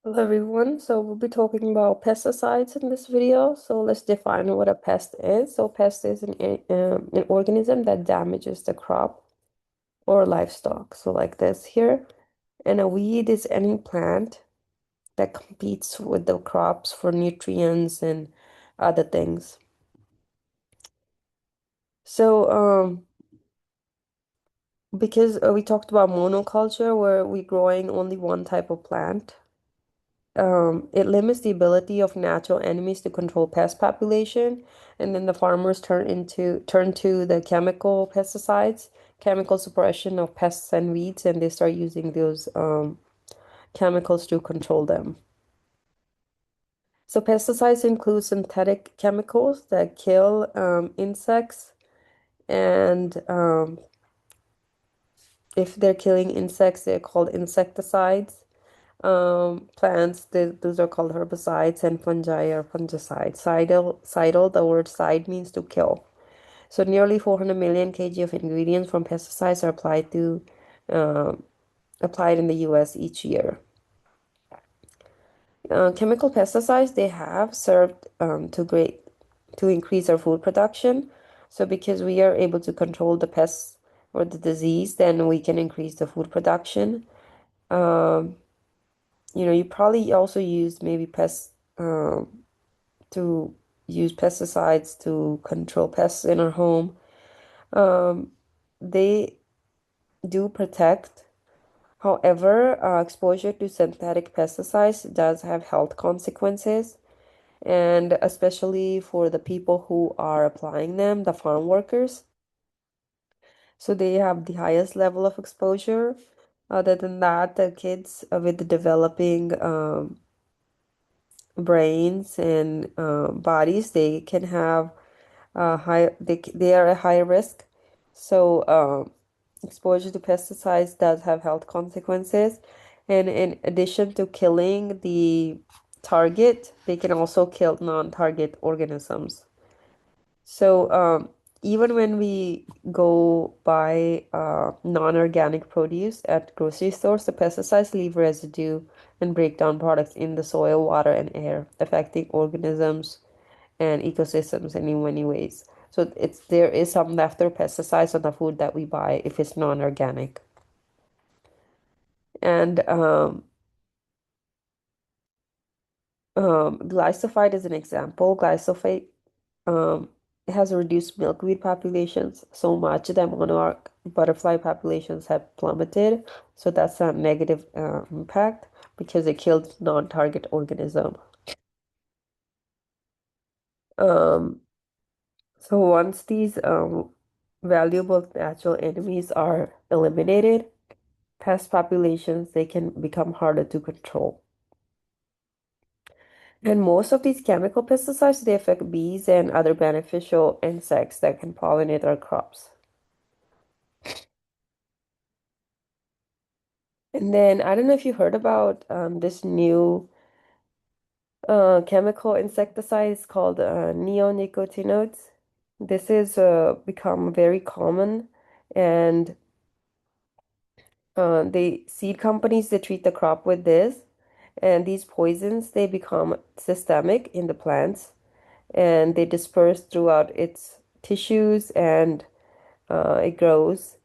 Hello everyone. So we'll be talking about pesticides in this video. So let's define what a pest is. So pest is an organism that damages the crop or livestock. So like this here. And a weed is any plant that competes with the crops for nutrients and other things. So because we talked about monoculture where we're growing only one type of plant. It limits the ability of natural enemies to control pest population, and then the farmers turn to the chemical pesticides, chemical suppression of pests and weeds, and they start using those chemicals to control them. So pesticides include synthetic chemicals that kill insects, and if they're killing insects, they're called insecticides. Plants, those are called herbicides, and fungi are fungicides. Cidal, the word "cide" means to kill. So nearly 400 million kg of ingredients from pesticides are um, applied in the US each year. Chemical pesticides, they have served to increase our food production. So because we are able to control the pests or the disease, then we can increase the food production. Um, you probably also use maybe pests to use pesticides to control pests in our home. Um, they do protect. However, exposure to synthetic pesticides does have health consequences, and especially for the people who are applying them, the farm workers. So they have the highest level of exposure. Other than that, the kids with the developing brains and bodies, they can have they are at high risk. So exposure to pesticides does have health consequences. And in addition to killing the target, they can also kill non-target organisms. So even when we go buy non-organic produce at grocery stores, the pesticides leave residue and break down products in the soil, water, and air, affecting organisms and ecosystems in many ways. So there is some leftover pesticides on the food that we buy if it's non-organic. And glyphosate is an example. Glyphosate um, has reduced milkweed populations so much that monarch butterfly populations have plummeted. So that's a negative impact because it killed non-target organism. Um, so once these valuable natural enemies are eliminated, pest populations, they can become harder to control. And most of these chemical pesticides, they affect bees and other beneficial insects that can pollinate our crops. And then I don't know if you heard about this new chemical insecticide. It's called neonicotinoids. This is become very common, and the seed companies, they treat the crop with this, and these poisons, they become systemic in the plants, and they disperse throughout its tissues, and it grows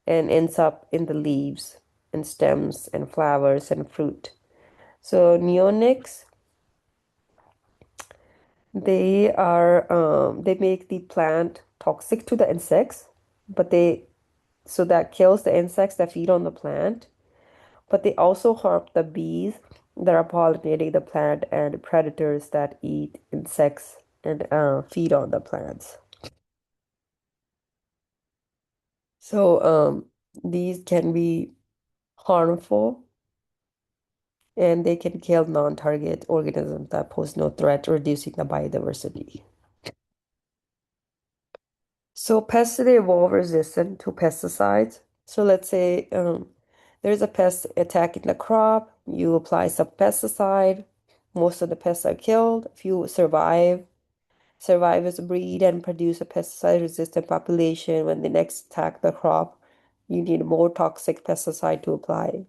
and ends up in the leaves and stems and flowers and fruit. So neonics, they make the plant toxic to the insects, but so that kills the insects that feed on the plant, but they also harm the bees that are pollinating the plant and predators that eat insects and feed on the plants. So these can be harmful, and they can kill non-target organisms that pose no threat, reducing the biodiversity. So pests, they evolve resistant to pesticides. So let's say there's a pest attacking the crop, you apply some pesticide, most of the pests are killed. Few survivors breed and produce a pesticide-resistant population. When they next attack the crop, you need more toxic pesticide to apply.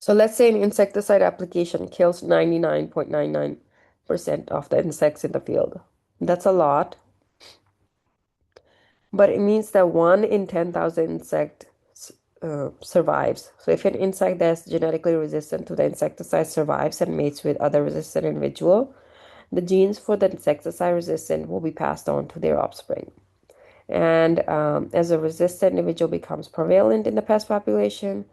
So let's say an insecticide application kills 99.99% of the insects in the field. That's a lot, but it means that one in 10,000 insects survives. So if an insect that's genetically resistant to the insecticide survives and mates with other resistant individual, the genes for the insecticide resistant will be passed on to their offspring. And as a resistant individual becomes prevalent in the pest population,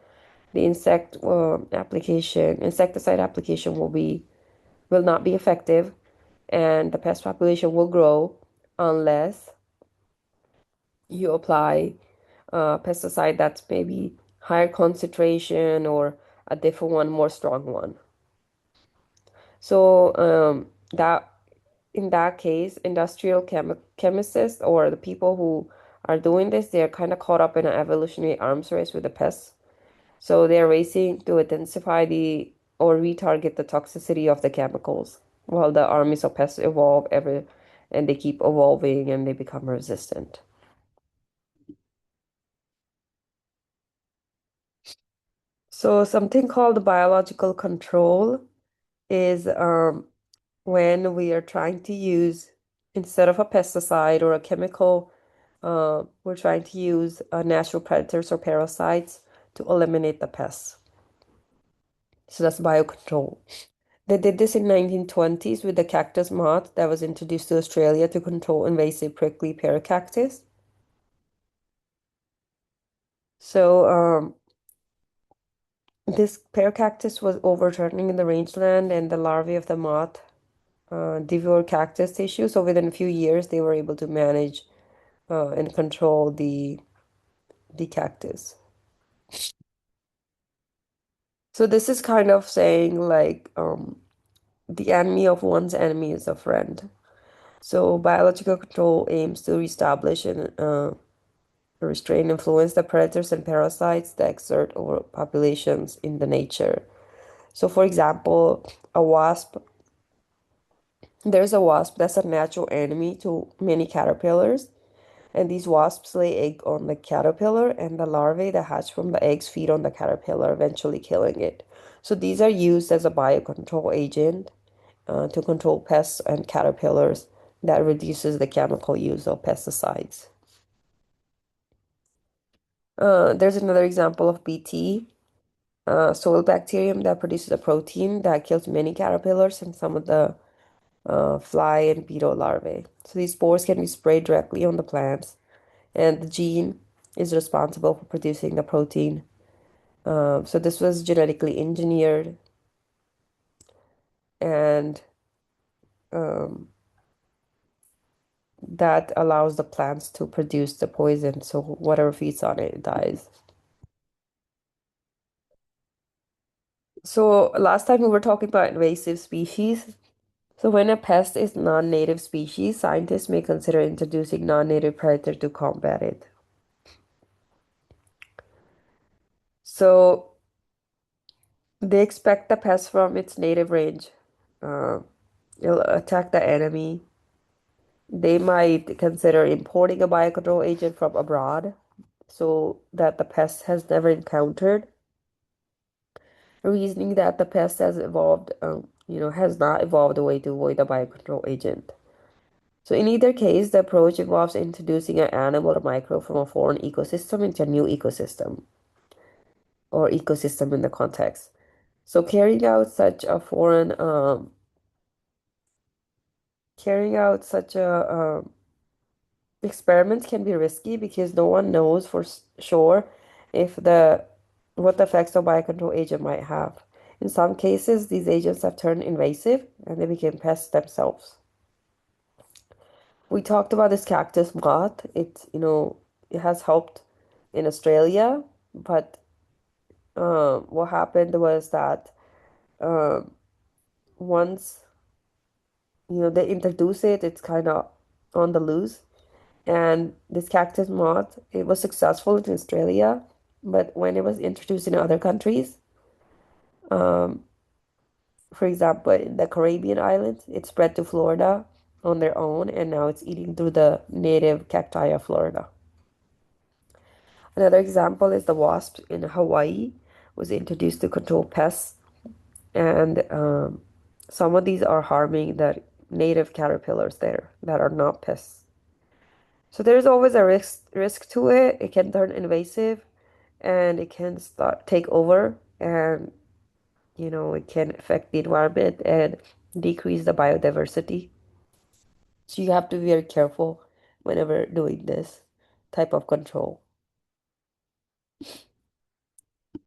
the insecticide application will not be effective, and the pest population will grow unless you apply a pesticide that's maybe higher concentration or a different one, more strong one. So that in that case, industrial chemists or the people who are doing this, they're kind of caught up in an evolutionary arms race with the pests. So they're racing to intensify the or retarget the toxicity of the chemicals while the armies of pests evolve and they keep evolving and they become resistant. So something called biological control is when we are trying to use, instead of a pesticide or a chemical, we're trying to use natural predators or parasites to eliminate the pests. So that's biocontrol. They did this in 1920s with the cactus moth that was introduced to Australia to control invasive prickly pear cactus. So this pear cactus was overturning in the rangeland, and the larvae of the moth devour cactus tissue. So within a few years, they were able to manage and control the cactus. So this is kind of saying like the enemy of one's enemy is a friend. So biological control aims to reestablish and restrain influence the predators and parasites that exert over populations in the nature. So for example, a wasp, there's a wasp that's a natural enemy to many caterpillars. And these wasps lay egg on the caterpillar, and the larvae that hatch from the eggs feed on the caterpillar, eventually killing it. So these are used as a biocontrol agent to control pests and caterpillars that reduces the chemical use of pesticides. There's another example of BT, soil bacterium that produces a protein that kills many caterpillars and some of the fly and beetle larvae. So these spores can be sprayed directly on the plants, and the gene is responsible for producing the protein. So this was genetically engineered, and um, that allows the plants to produce the poison. So whatever feeds on it dies. So last time we were talking about invasive species. So when a pest is non-native species, scientists may consider introducing non-native predator to combat it. So they expect the pest from its native range. Uh, it'll attack the enemy. They might consider importing a biocontrol agent from abroad so that the pest has never encountered, reasoning that the pest has evolved, has not evolved a way to avoid a biocontrol agent. So in either case, the approach involves introducing an animal or microbe from a foreign ecosystem into a new ecosystem or ecosystem in the context. So carrying out such a experiments can be risky because no one knows for sure if the what the effects of biocontrol agent might have. In some cases, these agents have turned invasive and they became pests themselves. We talked about this cactus moth. It has helped in Australia, but what happened was that um, once they introduce it, it's kind of on the loose. And this cactus moth, it was successful in Australia, but when it was introduced in other countries, um, for example, in the Caribbean islands, it spread to Florida on their own, and now it's eating through the native cacti of Florida. Another example is the wasps in Hawaii, was introduced to control pests, and some of these are harming the native caterpillars there that are not pests. So there's always a risk to it. It can turn invasive and it can start take over, and it can affect the environment and decrease the biodiversity. So you have to be very careful whenever doing this type of control.